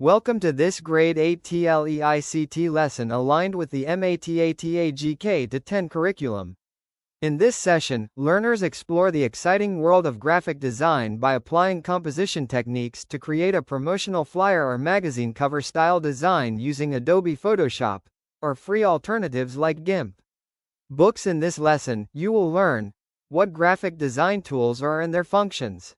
Welcome to this Grade 8 TLE-ICT lesson aligned with the MATATAG K to 10 curriculum. In this session, learners explore the exciting world of graphic design by applying composition techniques to create a promotional flyer or magazine cover style design using Adobe Photoshop, or free alternatives like GIMP. Books. In this lesson, you will learn what graphic design tools are and their functions,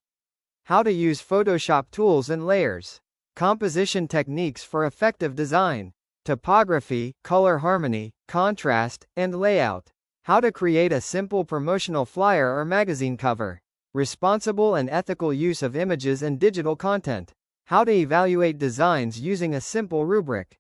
how to use Photoshop tools and layers, composition techniques for effective design, typography, color harmony, contrast, and layout, how to create a simple promotional flyer or magazine cover, responsible and ethical use of images and digital content, how to evaluate designs using a simple rubric,